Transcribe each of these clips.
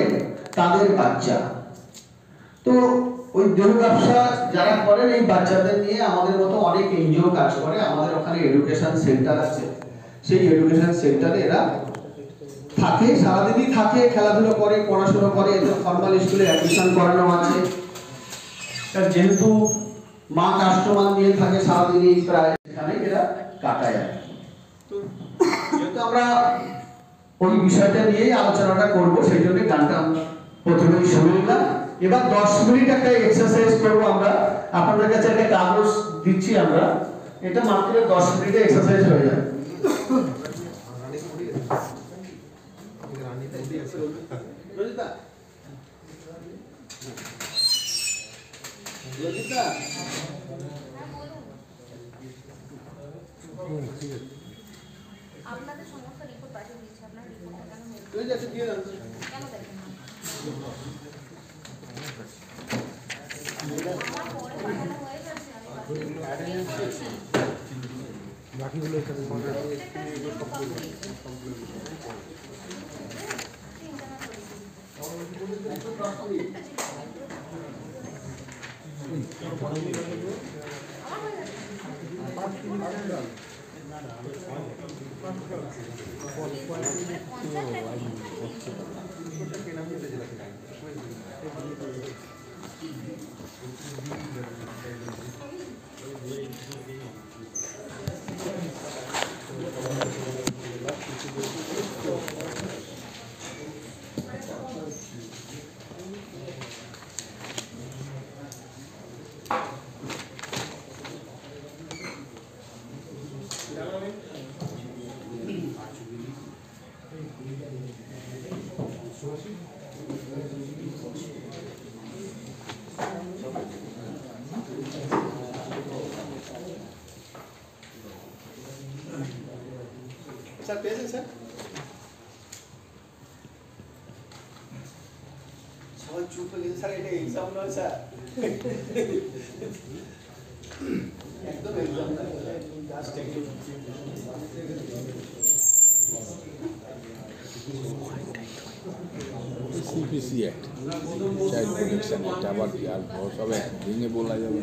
করে তাদের বাচ্চা। তো ওই দেহ ব্যবসা যারা করেন এই বাচ্চাদের নিয়ে আমাদের মতো অনেক এনজিও কাজ করে। আমাদের ওখানে এডুকেশন সেন্টার আছে, সেই এডুকেশন সেন্টারে এরা থাকে, সারাদিনই থাকে, খেলাধুলো করে, পড়াশোনা করে, এদের ফর্মাল স্কুলে অ্যাডমিশন করানো আছে। যেহেতু মা কাস্টমার নিয়ে থাকে সারাদিনই প্রায় এখানে এরা কাটায়। তো যেহেতু আমরা ওই বিষয়টা নিয়েই আলোচনাটা করব, সেই জন্য গানটা আমরা প্রথমেই শুনে নিলাম। এবার 10 মিনিট একটা এক্সারসাইজ করবো আমরা। আপনাদের কাছে একটা কাগজ দিচ্ছি আমরা, এটা মাত্র 10 মিনিটে এক্সারসাইজ হয়ে যাবে। আপনাদের সমস্ত রিপোর্ট পাঠিয়ে দিচ্ছি, আপনার রিপোর্টটা কেন হয়েছে? কেন দেখেন না? আমার পরে পাঠানো হয়ে গেছে, আমি পাঠিয়েছি। বাকিগুলো এখানে প্রত্যেকটা ভিডিও কমপ্লিট। স্যার পেয়েছেন স্যার? সবাই চুপ হয়ে গেছে স্যার, এটা এক্সাম নয় স্যার, একদম এক্সাম নয়, জাস্ট একটু CPC act, child protection act, আবার কি আর সব ভেঙে বলা যাবে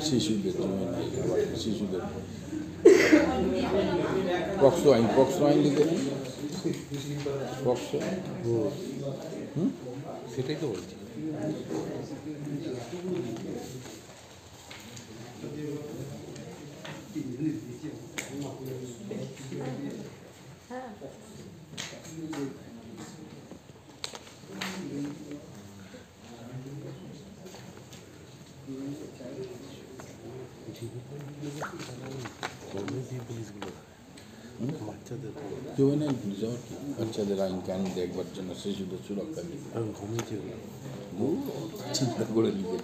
শিশুদের জন্য, আবার শিশুদের পক্সো আইন দিতে পক্সো, সেটাই তো বলছি। জুভেনাইল রিজর্ট বাচ্চাদের আইন কান দেখবার জন্য, শিশুদের সুরক্ষা দিতে ঘুমিয়েছে, চিন্তা করে নিবে।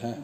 হ্যাঁ,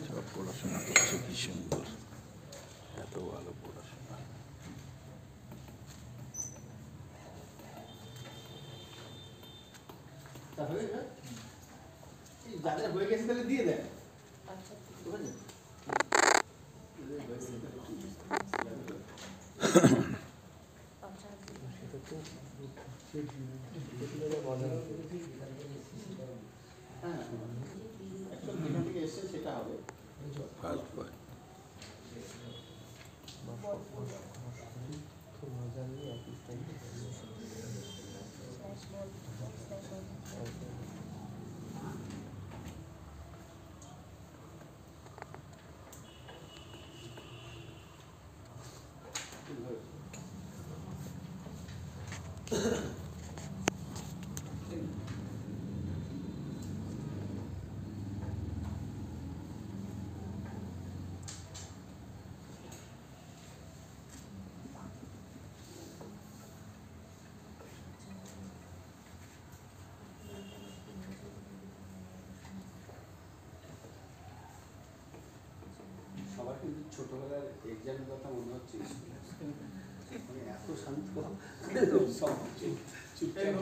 সব পড়াশোনা করছে কি সুন্দর, এত ভালো পড়াশোনা। যাদের হয়ে গেছে তাহলে দিয়ে দেন। হ্যাঁ, actually যেখান থেকে এসছে সেটা হবে। ফার্স্ট পয়েন্ট সবার কিন্তু ছোটবেলার এক্সামের কথা মনে হচ্ছে মানে এত শান্ত সব চুপচাপ।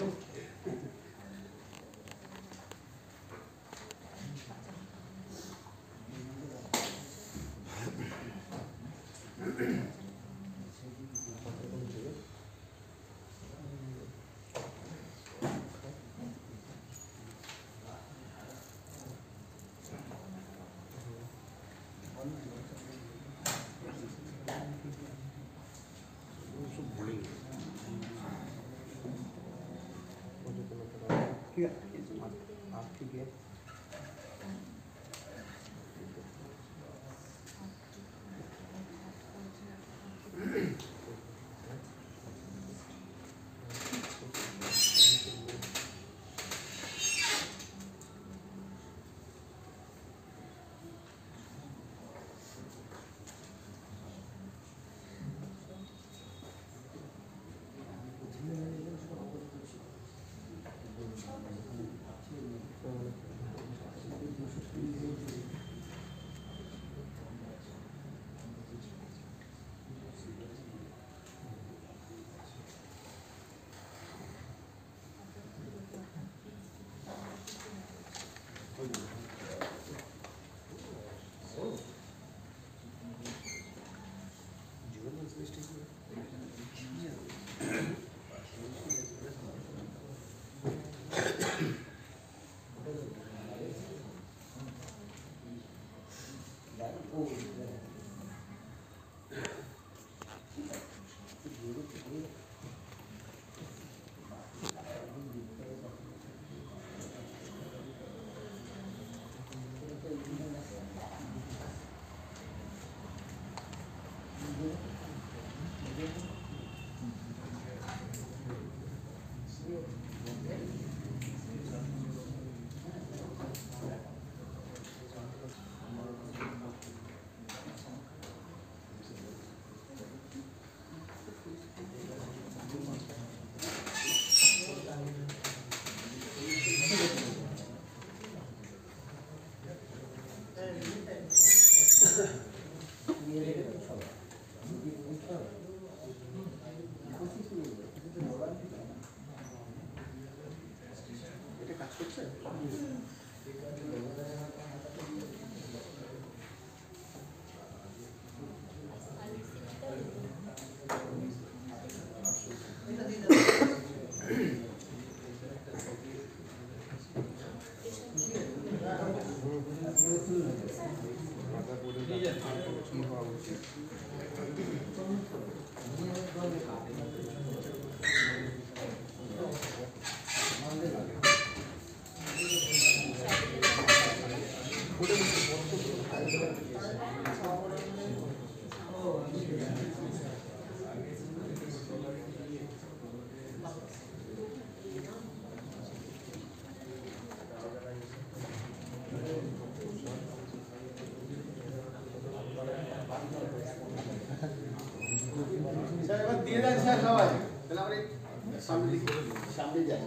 দিয়ে দেন স্যার সবাই, তাহলে আমরা সামনে যাই।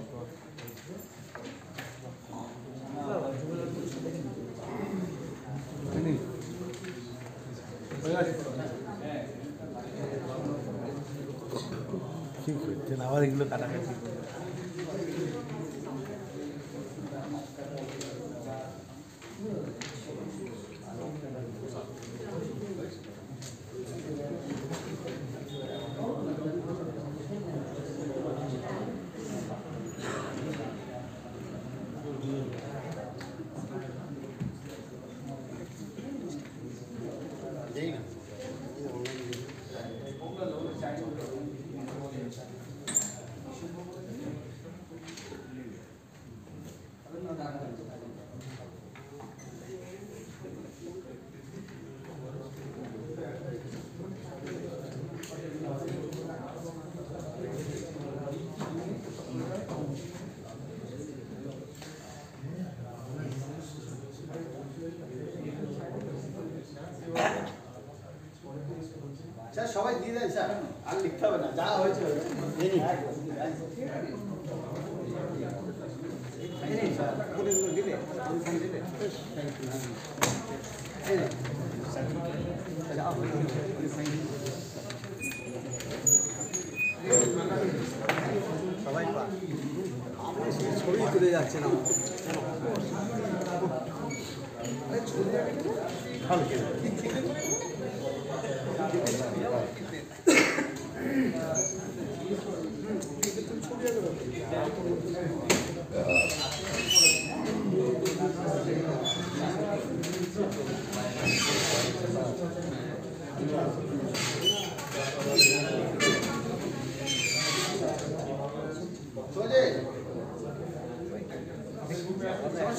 ঠিক হচ্ছে না, আবার এগুলো কাটাকাটি। স্যার সবাই দিয়ে দেন স্যার, আর লিখতে হবে না, যা হয়েছে সবাই ছবি তুলে যাচ্ছে না।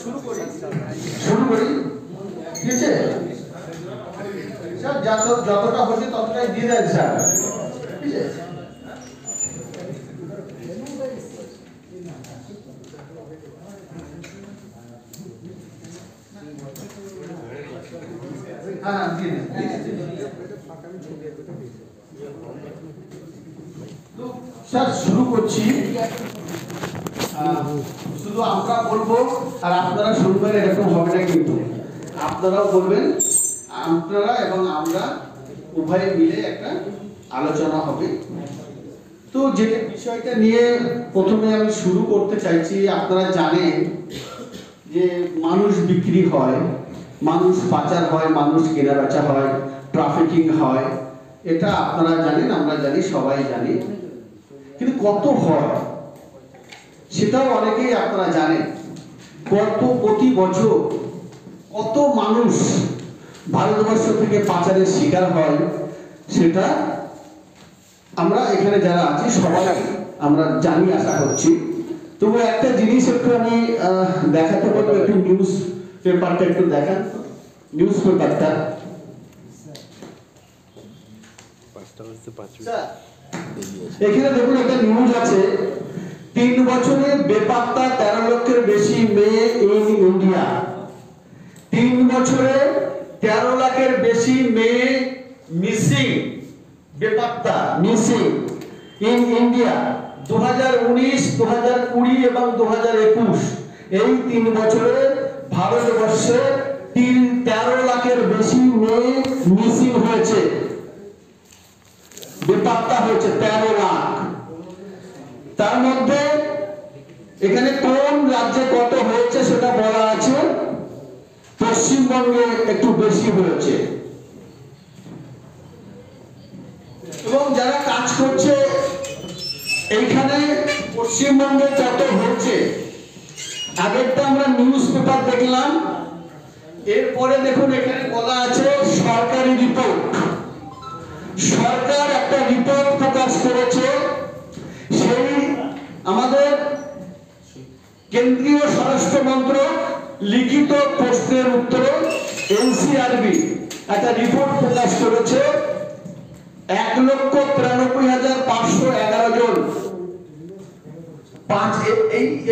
শুরু করি, ঠিক আছে স্যার? যতটা হচ্ছে ততটাই দিয়ে দেন স্যার, ঠিক আছে? হ্যাঁ দিয়ে দেন। তো স্যার শুরু করছি, শুধু আমরা বলবো আর আপনারা শুনবেন, এরকম হবে না কিন্তু। আপনারাও বলবেন, আপনারা এবং আমরা উভয়ে মিলে একটা আলোচনা হবে। তো যে বিষয়টা নিয়ে প্রথমে আমি শুরু করতে চাইছি, আপনারা জানেন যে মানুষ বিক্রি হয়, মানুষ পাচার হয়, মানুষ কেনাবেচা হয়, ট্রাফিকিং হয়, এটা আপনারা জানেন, আমরা জানি, সবাই জানি। কিন্তু কত হয় সেটাও অনেকেই আপনারা জানেন। প্রতি বছর কত মানুষ ভারতবর্ষ থেকে পাচারের শিকার হয় সেটা আমরা এখানে যারা আছি সবাই আমরা জানি, আশা করছি। তবু একটা জিনিস একটু আমি দেখাতে পারবো, একটু নিউজ পেপারটা একটু দেখান, নিউজ পেপারটা। এখানে দেখুন একটা নিউজ আছে, 3 বছরে বেপাত্তা 13 লক্ষের বেশি মেয়ে ইন ইন্ডিয়া। 3 বছরে 13 লাখের বেশি মেয়ে মিসিং, বেপাত্তা, মিসিং ইন ইন্ডিয়া। 2019, 2020 এবং 2021 এই 3 বছরে ভারতবর্ষে 13 লাখের বেশি মেয়ে মিসিং হয়েছে, বেপাত্তা হয়েছে 13 লাখ। তার মধ্যে এখানে কোন রাজ্যে কত হয়েছে সেটা বলা আছে। পশ্চিমবঙ্গে একটু বেশি হয়েছে, এবং যারা কাজ করছে এইখানে পশ্চিমবঙ্গে যত হচ্ছে, আগেরটা আমরা নিউজ পেপার দেখলাম, এরপরে দেখুন এখানে বলা আছে সরকারি রিপোর্ট। সরকার একটা রিপোর্ট প্রকাশ করেছে, সেই আমাদের কেন্দ্রীয় স্বরাষ্ট্র মন্ত্রক লিখিত প্রশ্নের উত্তরে এনসিআরবি একটা রিপোর্ট প্রকাশ করেছে। 1,93,511 জন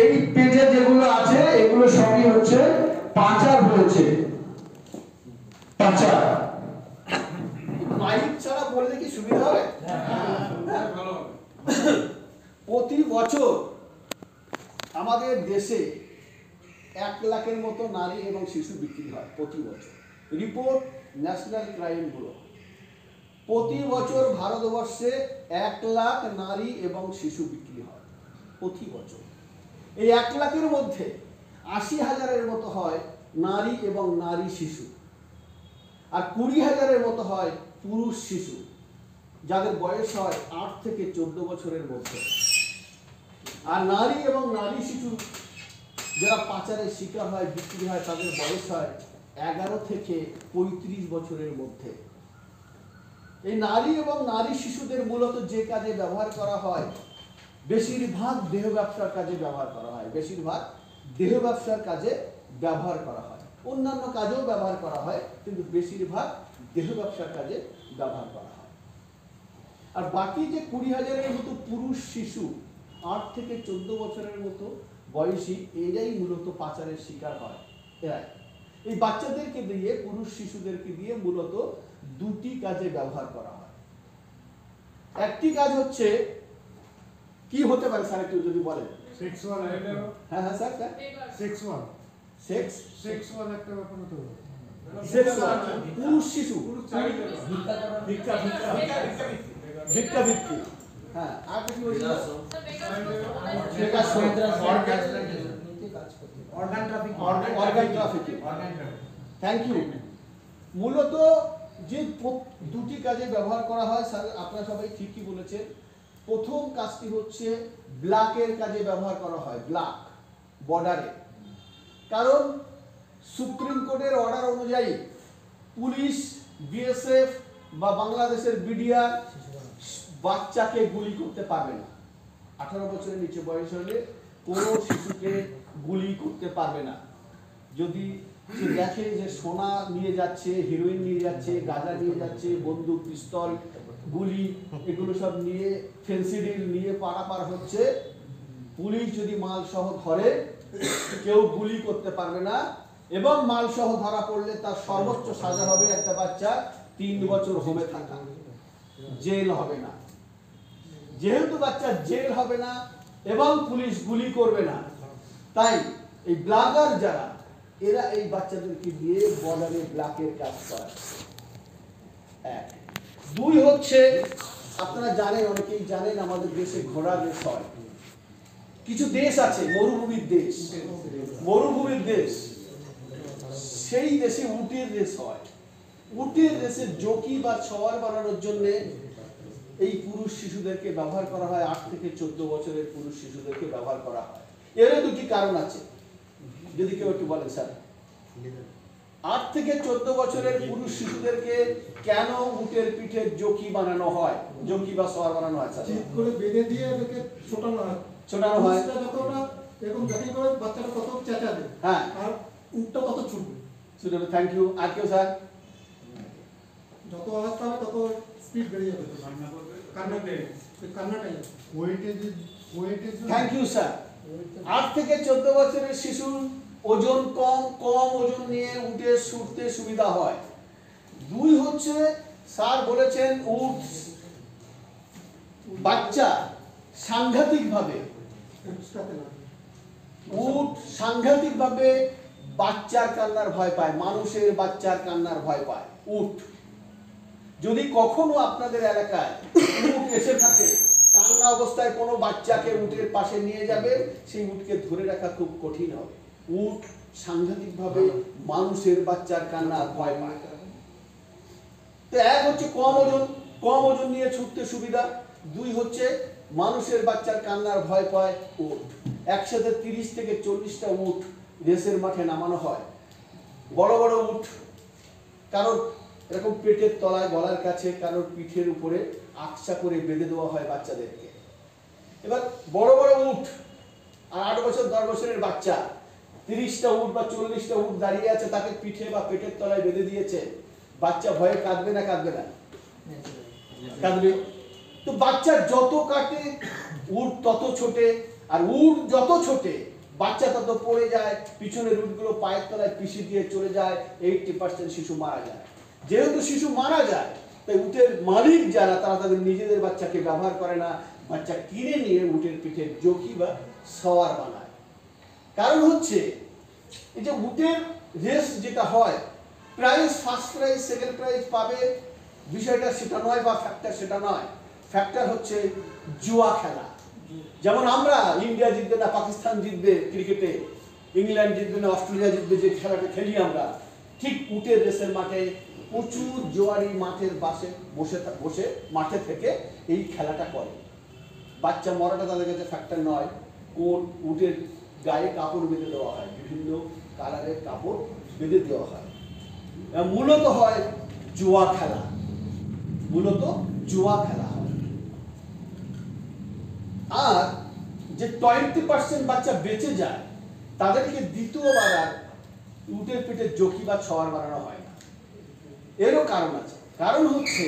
এই পেজে যেগুলো আছে এগুলো সবই হচ্ছে পাচার হয়েছে, পাচার। মাইক ছাড়া বললে কি সুবিধা হবে? বছর আমাদের দেশে 1 লাখের মতো নারী এবং শিশু বিক্রি হয় প্রতি বছর। Report national crime bureau. প্রতি বছর ভারতবর্ষে 1 লাখ নারী এবং শিশু বিক্রি হয় প্রতি বছর। এই 1 লাখের মধ্যে 80,000-এর মতো হয় নারী এবং নারী শিশু, আর 20,000-এর মতো হয় পুরুষ শিশু, যাদের বয়স হয় 8 থেকে 14 বছরের মধ্যে। আর নারী এবং নারী শিশু যারা পাচারের শিকার হয়, বিক্রি হয়, তাদের বয়স হয় 11 থেকে 35 বছরের মধ্যে। এই নারী এবং নারী শিশুদের মূলত যে কাজে ব্যবহার করা হয়, বেশিরভাগ দেহ ব্যবসার কাজে ব্যবহার করা হয়। বেশিরভাগ দেহ ব্যবসার কাজে ব্যবহার করা হয়, অন্যান্য কাজেও ব্যবহার করা হয়, কিন্তু বেশিরভাগ দেহ ব্যবসার কাজে ব্যবহার করা হয়। আর বাকি যে 20,000-এর মতো পুরুষ শিশু 8 থেকে 14 বছরের মতো বয়সী, এরাই মূলত পাচারের শিকার হয়। এরাই এই বাচ্চাদেরকে দিয়ে, পুরুষ শিশুদেরকে দিয়ে মূলত 2টি কাজে ব্যবহার করা হয়। একটি কাজ হচ্ছে, কি হতে পারে স্যার একটু যদি বলেন? সেক্সুয়াল হ্যাঁ হ্যাঁ স্যার, সেক্সুয়াল সেক্স সেক্সুয়াল একটা ব্যাপার হতে পারে। সেক্সুয়াল পুরুষ শিশু ভিক্ষাবৃত্তি। হ্যাঁ, আর কি হয়েছিল? Organ trafficking. Thank you. মূলত যে 2টি কাজে ব্যবহার করা হয় স্যার, আপনারা সবাই ঠিকই বলেছেন। প্রথম কাজটি হচ্ছে ব্ল্যাকের কাজে ব্যবহার করা হয়, ব্ল্যাক বর্ডারে। কারণ সুপ্রিম কোর্টের অর্ডার অনুযায়ী পুলিশ, বিএসএফ বা বাংলাদেশের বিডিআর বাচ্চাকে গুলি করতে পারবে না। 18 বছরের নিচে বয়স হলে কোনো শিশুকে গুলি করতে পারবে না। যদি সে দেখে যে সোনা নিয়ে যাচ্ছে, হিরোইন নিয়ে যাচ্ছে, গাঁজা নিয়ে যাচ্ছে, বন্দুক, পিস্তল, গুলি, এগুলো সব নিয়ে, ফেন্সিডিল নিয়ে পারাপার হচ্ছে, পুলিশ যদি মাল সহ ধরে, কেউ গুলি করতে পারবে না। এবং মাল সহ ধরা পড়লে তার সর্বোচ্চ সাজা হবে একটা বাচ্চা 3 বছর হোমে থাকা, জেল হবে না। যেহেতু বাচ্চা জেল হবে না এবং পুলিশ গুলি করবে না, তাই এই ব্লাগার যারা, এরা এই বাচ্চাদেরকে দিয়ে বর্ডারে ব্ল্যাকের কাজ করে। 1 2 হচ্ছে, আপনারা জানেন, অনেকেই জানেন, আমাদের দেশে ঘোড়া দেশ হয়। কিছু দেশ আছে মরুভূমির দেশ, মরুভূমির দেশ, সেই দেশে উটের রেস হয়। উটের রেসে জকি বা সওয়ার বানানোর জন্য এই পুরুষ শিশুদেরকে ব্যবহার করা হয়। 8 থেকে 14 বছরের পুরুষ শিশুদেরকে ব্যবহার করা হয়। এরও 2টি কারণ আছে, যদি কেউ একটু বলেন স্যার। 8 থেকে 14 বছরের পুরুষ শিশুদেরকে কেন উটের পিঠে জকি বানানো হয়, জকি বা সওয়ার বানানো হয় স্যার? ঠিক করে বেঁধে দিয়ে এটাকে ছোটানো হয়। ছোটানো হয়। যতটা এরকম দেখি করে বাচ্চাটা তত চেঁচাবে, হ্যাঁ, আর উটটা তত ছুটবে। শুনুন, থ্যাংক ইউ। আর কেউ স্যার? যত আওয়াজ পাবে তত স্পিড বেড়ে যাবে, কান্নাটাই থ্যাংক ইউ স্যার। 8 থেকে 14 বছরের শিশুর ওজন কম ওজন নিয়ে উঠে ছুটতে সুবিধা হয়। 2 হচ্ছে, স্যার বলেছেন উট বাচ্চা সাংঘাতিকভাবে বাচ্চার কান্নার ভয় পায়, মানুষের বাচ্চার কান্নার ভয় পায় উট। যদি কখনো আপনাদের এলাকায় উট এসে থাকে, কান্না অবস্থায় কোনো বাচ্চাকে উটের পাশে নিয়ে যাবে, সেই উটকে ধরে রাখা খুব কঠিন হবে। উট সাংঘাতিকভাবে মানুষের বাচ্চার কান্নার ভয় পায়। তো 1 হচ্ছে কম ওজন নিয়ে ছুটতে সুবিধা। 2 হচ্ছে মানুষের বাচ্চার কান্নার ভয় পায় উট। একসাথে 30 থেকে 40টা উট রেসের মাঠে নামানো হয়। বড় বড় উট, কারোর এরকম পেটের তলায়, গলার কাছে, কারোর পিঠের উপরে আকসা করে বেঁধে দেওয়া হয় বাচ্চাদেরকে। এবার বড় বড় উট আর 8 বছর 10 বছরের বাচ্চা, 30টা উট বা 40টা উট দাঁড়িয়ে আছে, তাকে পিঠে বা পেটের তলায় বেঁধে দিয়েছে। বাচ্চা ভয়ে কাঁদবে না? কাঁদবে না? কাঁদবে। তো বাচ্চা যত কাটে উট তত ছোটে, আর উট যত ছোটে বাচ্চা তত পড়ে যায়, পিছনের উটগুলো পায়ের তলায় পিষে দিয়ে চলে যায়, 80% শিশু মারা যায়। যেহেতু শিশু মারা যায়, তাই উটের মালিক যারা তারা তাদের নিজেদের বাচ্চাকে ব্যবহার করে না, বাচ্চা কিনে নিয়ে উটের পিঠে জকি বা সওয়ার বানায়। কারণ হচ্ছে এই যে উটের রেস যেটা হয়, prize first prize second prize পাবে, বিষয়টা সেটা নয় বা ফ্যাক্টর সেটা নয়। ফ্যাক্টর হচ্ছে জুয়া খেলা। যেমন আমরা ইন্ডিয়া জিতবে না পাকিস্তান জিতবে ক্রিকেটে, ইংল্যান্ড জিতবে না অস্ট্রেলিয়া জিতবে, যে খেলাটা খেলি আমরা, ঠিক উটের রেসের মাঠে প্রচুর জোয়ারি মাঠের পাশে বসে মাঠে থেকে এই খেলাটা করে। বাচ্চা মরাটা তাদের কাছে ফ্যাক্টর নয়, কোন উটের গায়ে কাপড় বেঁধে দেওয়া হয়, বিভিন্ন কালারের কাপড় বেঁধে দেওয়া হয়। মূলত হয় জুয়া খেলা, মূলত জুয়া খেলা হয়। আর যে 20% বাচ্চা বেঁচে যায় তাদেরকে দ্বিতীয়বার আর উটের পিঠে জকি বা সওয়ার বানানো হয় না। এরও কারণ আছে। কারণ হচ্ছে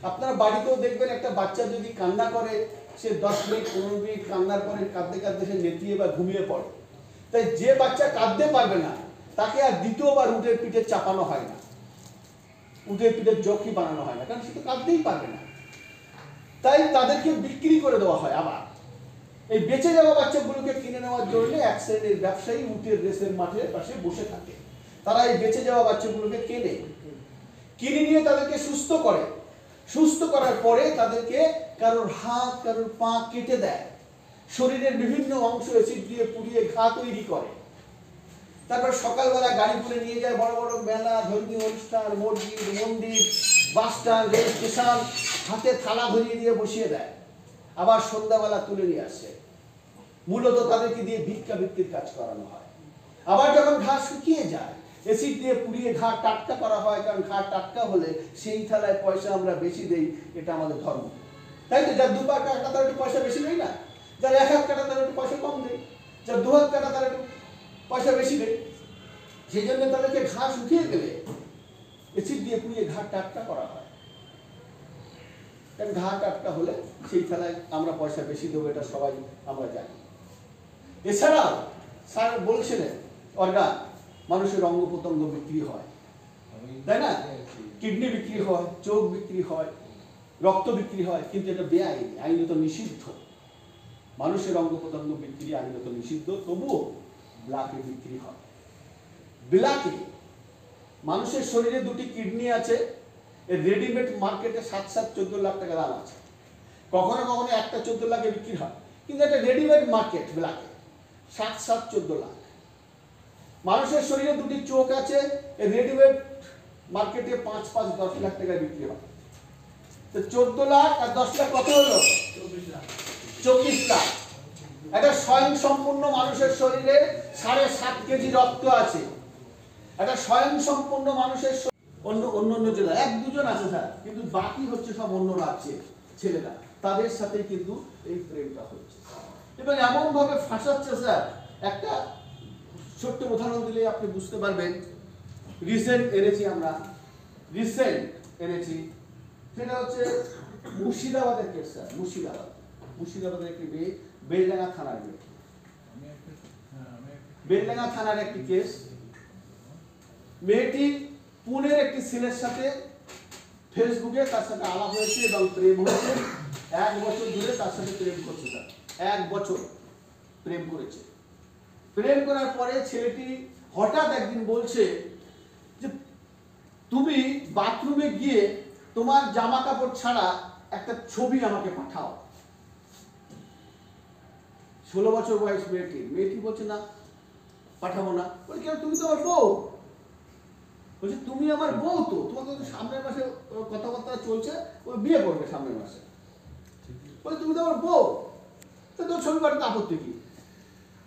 আপনারা বাড়িতেও দেখবেন একটা বাচ্চা যদি কান্না করে, সে 10 মিনিট 15 মিনিট কান্নার পরে কাঁদতে কাঁদতে সে নেতিয়ে বা ঘুমিয়ে পড়ে। তাই যে বাচ্চা কাঁদতে পারবে না তাকে আর দ্বিতীয়বার উটের পিঠে চাপানো হয় না, উটের পিঠে জকি বানানো হয় না, কারণ সে তো কাঁদতেই পারবে না। তাই তাদেরকে বিক্রি করে দেওয়া হয়। আবার এই বেঁচে যাওয়া বাচ্চাগুলোকে কিনে নেওয়ার জন্য এক শ্রেণীর ব্যবসায়ী উটের রেসের মাঠের পাশে বসে থাকে। তারা এই বেঁচে যাওয়া বাচ্চাগুলোকে কিনে নিয়ে তাদেরকে সুস্থ করে। সুস্থ করার পরে তাদেরকে কারোর হাত কারোর পা কেটে দেয়, শরীরের বিভিন্ন অংশ এসিড দিয়ে পুড়িয়ে ঘা তৈরি করে। তারপর সকালবেলা গাড়ি করে নিয়ে যায় বড় বড় মেলা, ধর্মীয় অনুষ্ঠান, মসজিদ, মন্দির, বাস স্ট্যান্ড, রেল স্টেশন, হাতে থালা ধরিয়ে দিয়ে বসিয়ে দেয়। আবার সন্ধ্যাবেলা তুলে নিয়ে আসে। মূলত তাদেরকে দিয়ে ভিক্ষা বৃত্তির কাজ করানো হয়। আবার যখন ঘা শুকিয়ে যায়, এসিড দিয়ে পুড়িয়ে ঘা টাটকা করা হয়, কারণ ঘা টাটকা হলে সেই থালায় পয়সা আমরা বেশি দেই, এটা আমাদের ধর্ম। তাই তো, যার 2 পা কাটা তার একটু পয়সা বেশি দেয় না, যার 1 হাত কাটা তার একটু পয়সা কম দেয়, যার 2 হাত কাটা তার একটু পয়সা বেশি দেয়। সেই জন্য তাদেরকে ঘা শুকিয়ে গেলে এসিড দিয়ে পুড়িয়ে ঘা টাটকা করা হয়। কারণ ঘা টাটকা হলে সেই থালায় আমরা পয়সা বেশি দেবো, এটা সবাই আমরা জানি। এছাড়াও স্যার বলছিলেন অর্গান, মানুষের অঙ্গ প্রত্যঙ্গ বিক্রি হয়, তাই না? কিডনি বিক্রি হয়, চোখ বিক্রি হয়, রক্ত বিক্রি হয়, কিন্তু এটা বেআইনি, আইনত নিষিদ্ধ। মানুষের অঙ্গ প্রত্যঙ্গ বিক্রি আইনত নিষিদ্ধ, তবুও ব্ল্যাকে বিক্রি হয়। ব্ল্যাকে মানুষের শরীরে 2টি কিডনি আছে, এর রেডিমেড মার্কেটে 7-14 লাখ টাকা দাম আছে। কখনো কখনো একটা 14 লাখে বিক্রি হয়, কিন্তু এটা রেডিমেড মার্কেট ব্ল্যাকে 7-14 লাখ। মানুষের শরীরে 2টি চোখ আছে, এর রেডিমেড মার্কেটে 5-10 লাখ টাকায় বিক্রি হয়। তো 14 লাখ আর 10 লাখ কত হলো? 24 লাখ। একটা স্বয়ং সম্পূর্ণ মানুষের শরীরে 7.5 কেজি রক্ত আছে। একটা স্বয়ং সম্পূর্ণ মানুষের অন্য জেলা 1-2 জন আছে স্যার, কিন্তু বাকি হচ্ছে সব অন্য রাজ্যে ছেলেরা, তাদের সাথে কিন্তু এই প্রেমটা হচ্ছে। এবং এমন ভাবে ফাঁসাচ্ছে স্যার, একটা ছোট্ট উদাহরণ দিলে আপনি বুঝতে পারবেন। রিসেন্ট এনেছি, সেটা হচ্ছে মুর্শিদাবাদের কেস স্যার। মুর্শিদাবাদের একটি মেয়ে, বেলডাঙ্গা থানার মেয়ে, বেলডাঙ্গা থানার একটি কেস। মেয়েটি পুনের একটি ছেলের সাথে ফেসবুকে তার সাথে আলাপ হয়েছে এবং প্রেম হয়েছে। 1 বছর ধরে তার সাথে প্রেম করছে স্যার, 1 বছর প্রেম করেছে। প্রেম করার পরে ছেলেটি হঠাৎ একদিন বলছে যে তুমি বাথরুমে গিয়ে তোমার জামা কাপড় ছাড়া একটা ছবি আমাকে পাঠাও। 16 বছর বয়স মেয়েটি বলছে না, পাঠাবো না। বলছে কেন, তুমি তো আমার বউ। বলছে তুমি আমার বউ, তো তোমাকে সামনের মাসে কথাবার্তা চলছে, ওই বিয়ে করবে সামনের মাসে। বলছে তুমি তো আমার বউ, তো তোর ছবি পাঠাতে আপত্তি কি?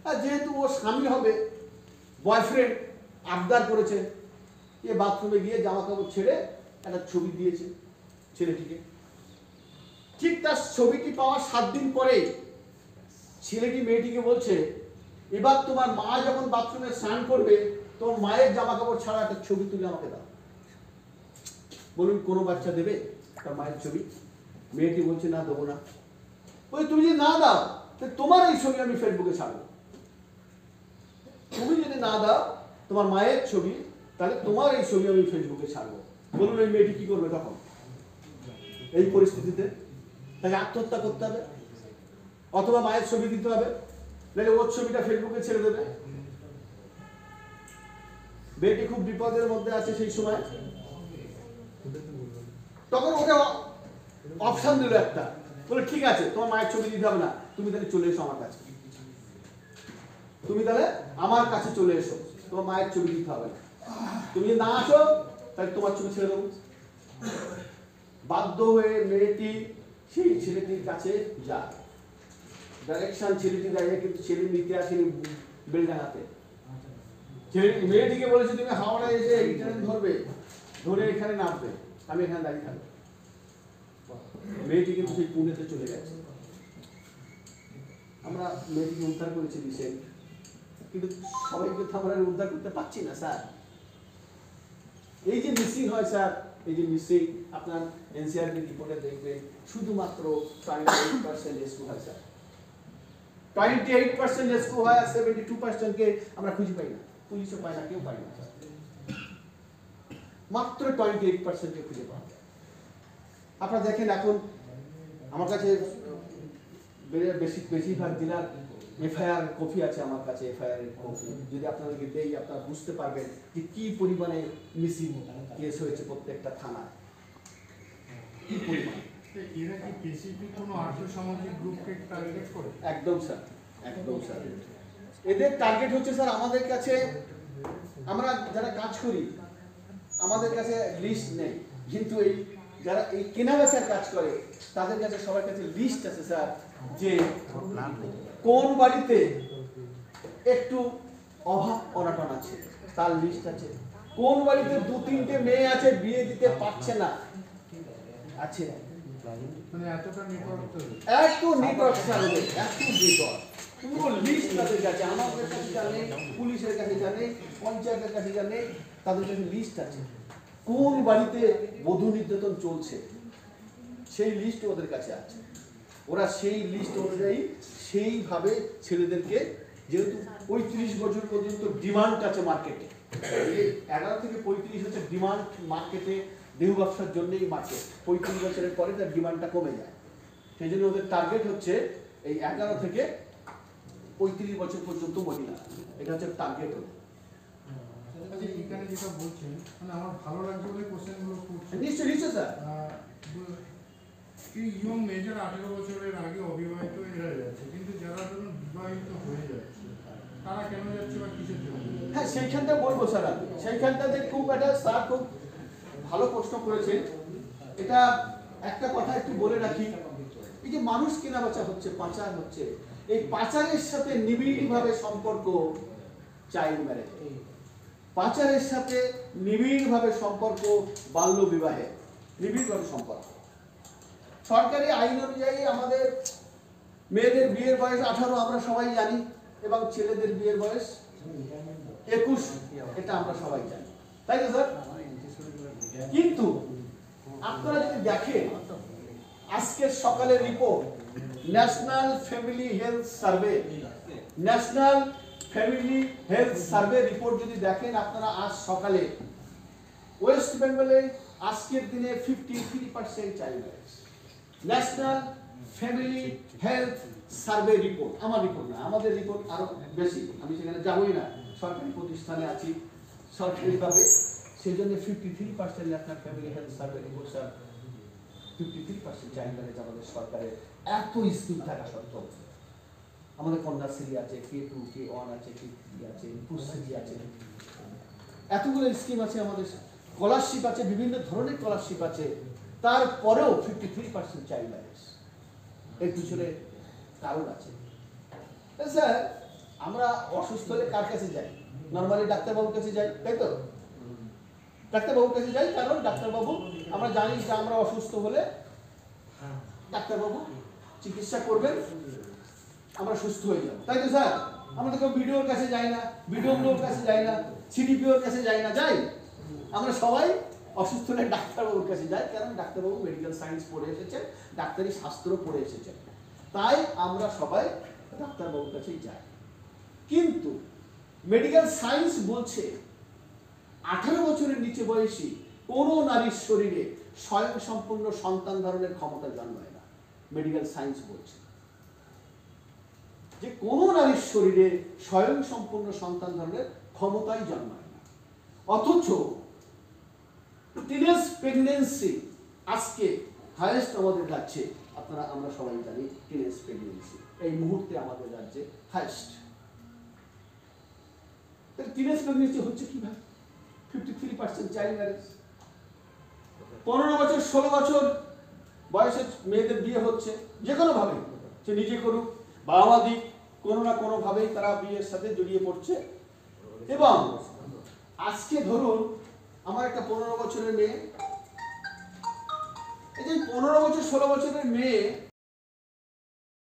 আর যেহেতু ও স্বামী হবে, বয়ফ্রেন্ড আবদার করেছে, এ বাথরুমে গিয়ে জামা কাপড় ছেড়ে একটা ছবি দিয়েছে ছেলেটিকে। ঠিক তার ছবিটি পাওয়ার 7 দিন পরে ছেলেটি মেয়েটিকে বলছে, এবার তোমার মা যখন বাথরুমে স্নান করবে, তোমার মায়ের জামা কাপড় ছাড়া একটা ছবি তুলে আমাকে দাও। বলুন কোনো বাচ্চা দেবে তার মায়ের ছবি? মেয়েটি বলছে না, দেবো না। বলছে তুমি যদি না দাও, তোমার এই ছবি আমি ফেসবুকে ছাড়বো। তুমি যদি না দাও তোমার মায়ের ছবি, তাহলে তোমার এই ছবি আমি ফেসবুকে ছাড়বো। বলুন এই মেয়েটি কি করবে তখন? এই পরিস্থিতিতে তাকে আত্মহত্যা করতে হবে, অথবা মায়ের ছবি দিতে হবে, নাহলে ওর ছবিটা ফেসবুকে ছেড়ে দেবে। মেয়েটি খুব বিপদের মধ্যে আছে সেই সময়, তখন ওকে অপশন দিল একটা, বলে ঠিক আছে তোমার মায়ের ছবি দিতে হবে না, তুমি তাহলে চলে এসো আমার কাছে, তুমি তাহলে আমার কাছে চলে এসো, তোমার মায়ের ছবি দিতে হবে না, তুমি যদি না আসো তাহলে তোমার ছবি ছেড়ে দেবো। বাধ্য হয়ে মেয়েটি সেই ছেলেটির কাছে যায়, ডাইরেকশন ছেলেটি দাঁড়িয়ে, কিন্তু ছেলে নিতে আসেনি বেলডাঙাতে। মেয়েটিকে বলেছে তুমি হাওড়ায় এসে এই ট্রেন ধরবে, ধরে এখানে নামবে, আমি এখানে দাঁড়িয়ে থাকবো। মেয়েটি কিন্তু সেই পুনেতে চলে গেছে। আমরা মেয়েটিকে উদ্ধার করেছি রিসেন্ট, কিন্তু সবাইকে তো আমরা উদ্ধার করতে পারছি না স্যার। এই যে মিসিং হয় স্যার, এই যে মিসিং আপনার এনসিআরবি রিপোর্টে দেখবেন শুধুমাত্র 28% রেস্কিউ হয় স্যার, 28% রেস্কিউ হয়, আর 72% কে আমরা খুঁজে পাই না, পুলিশও পায় না, কেউ পায় না স্যার, মাত্র 28% কে খুঁজে পাওয়া যায়। আপনারা দেখেন এখন আমার কাছে বেশিরভাগ দিনার এফআইআর কপি আছে আমার কাছে, এফআইআর এর কপি যদি আপনাদেরকে দেই আপনারা বুঝতে পারবেন যে কি পরিমাণে মিসিং কেস হয়েছে প্রত্যেকটা থানায়, কি পরিমাণ। এরা কি স্পেসিফিক কোনো আর্থসামাজিক গ্রুপকে টার্গেট করে? একদম স্যার, একদম স্যার। এদের টার্গেট হচ্ছে স্যার আমাদের কাছে, আমরা যারা কাজ করি আমাদের কাছে লিস্ট নেই, কিন্তু এই যারা এই কেনাবেচার কাজ করে তাদের কাছে সবার কাছে লিস্ট আছে স্যার, যে কোন বাড়িতে একটু অভাব অনটন আছে তার লিস্ট আছে, কোন বাড়িতে 2-3টে মেয়ে আছে বিয়ে দিতে পারছে না আছে, মানে এতটা নেটওয়ার্ক তৈরি। এত নেটওয়ার্ক চালাবে, এত নেটওয়ার্ক, পুরো লিস্ট তাদের কাছে, আমাদের কাছে জানে, পুলিশের কাছে জানে, পঞ্চায়েতের কাছে জানে, তাদের কাছে লিস্ট আছে। কোন বাড়িতে বধূ নির্যাতন চলছে সেই লিস্ট ওদের কাছে আছে, ওরা সেই লিস্ট অনুযায়ী সেইভাবে ছেলেদেরকে, যেহেতু 35 বছর পর্যন্ত ডিমান্ড আছে মার্কেটে, 11 থেকে 35 হচ্ছে ডিমান্ড মার্কেটে, দেহ ব্যবসার জন্যই মার্কেট, 35 বছরের পরে তার ডিমান্ডটা কমে যায়, সেই জন্য ওদের টার্গেট হচ্ছে এই 11 থেকে 35 বছর পর্যন্ত মহিলা, এটা হচ্ছে টার্গেট। আচ্ছা, এখানে যেটা বলছেন মানে আমার ভালো লাগছে বলে কোশ্চেনগুলো করছি। নিশ্চয়ই নিশ্চয়ই স্যার। এই ইয়ং মেজর 18 বছরের আগে অবিবাহিত এরা যাচ্ছে, কিন্তু যারা ধরুন বিবাহিত হয়ে যাচ্ছে তারা কেন যাচ্ছে বা কিসের জন্য? হ্যাঁ সেইখানটা বলবো স্যার, আমি সেইখানটাতে খুব একটা স্যার খুব ভালো প্রশ্ন করেছেন। এটা একটা কথা একটু বলে রাখি, এই যে মানুষ কেনাবেচা হচ্ছে, পাচার হচ্ছে, এই পাচারের সাথে নিবিড়ভাবে সম্পর্ক চাইল্ড ম্যারেজ, পাচারের সাথে নিবিড়ভাবে সম্পর্ক বাল্য বিবাহে, নিবিড়ভাবে সম্পর্ক। সরকারি আইন অনুযায়ী আমাদের মেয়েদের বিয়ের বয়স 18 আমরা সবাই জানি, এবং ছেলেদের বিয়ের বয়স 21, এটা আমরা সবাই জানি, তাই তো স্যার? কিন্তু আপনারা যদি দেখেন আজকের সকালের report, national family health survey, national family health survey report যদি দেখেন আপনারা, আজ সকালে ওয়েস্ট বেঙ্গলে আজকের দিনে 53% child marriage. National family health survey report, আমার রিপোর্ট না, আমাদের রিপোর্ট আরো বেশি, আমি সেখানে যাবই না, সরকারি প্রতিষ্ঠানে আছি সরকারিভাবে, সেই জন্য 53% national family health survey report sir, 53% child marriage আমাদের সরকারের, এত স্কিম থাকা সত্ত্বেও। আমাদের কন্যাশ্রী আছে, K2, K1 আছে, K3 আছে, পুষ্টি আছে, এতগুলো স্কিম আছে আমাদের, স্কলারশিপ আছে, বিভিন্ন ধরনের স্কলারশিপ আছে, তারপরেও 53% চাইল্ড ম্যারেজ। এর পিছনে কারণ আছে স্যার। আমরা অসুস্থ হলে কার কাছে যাই? নর্মালি ডাক্তারবাবুর কাছে যাই, তাই তো? ডাক্তারবাবুর কাছে যাই, কারণ ডাক্তারবাবু আমরা জানি যে আমরা অসুস্থ হলে ডাক্তারবাবু চিকিৎসা করবেন, আমরা সুস্থ হয়ে যাব, তাই তো স্যার? আমরা তো কেউ বিডিওর কাছে যাই না, বিডিওর কাছে যাই না, সিডিপিওর কাছে যাই না, যাই? আমরা সবাই অসুস্থ হলে ডাক্তারবাবুর কাছে যাই, কারণ ডাক্তারবাবু মেডিকেল সায়েন্স পড়ে এসেছেন, ডাক্তারি শাস্ত্র পড়ে এসেছেন, তাই আমরা সবাই ডাক্তারবাবুর কাছেই যাই। কিন্তু মেডিকেল সায়েন্স বলছে 18 বছরের নিচে বয়সী কোনো নারীর শরীরে স্বয়ং সম্পূর্ণ সন্তান ধারণের ক্ষমতা জন্মায় না। মেডিকেল সায়েন্স বলছে যে কোনো নারীর শরীরে স্বয়ং সম্পূর্ণ সন্তান ধারণের ক্ষমতাই জন্মায় না। অথচ টিনেজ প্রেগনেন্সি আজকে হাইয়েস্ট আমাদের রাজ্যে, আপনারা আমরা সবাই জানি টিনেজ প্রেগনেন্সি এই মুহূর্তে আমাদের রাজ্যে হাইয়েস্ট। টিনেজ প্রেগনেন্সি হচ্ছে কিভাবে? 53% চাইল্ড ম্যারেজ। 15 বছর 16 বছর বয়সের মেয়েদের বিয়ে হচ্ছে, যে কোনোভাবে সে নিজে করুক বাবা মা দিক, কোনো না কোনোভাবেই তারা বিয়ের সাথে জড়িয়ে পড়ছে। এবং আজকে ধরুন আমার একটা 15 বছরের মেয়ে, এই যে 15 বছর 16 বছরের মেয়ে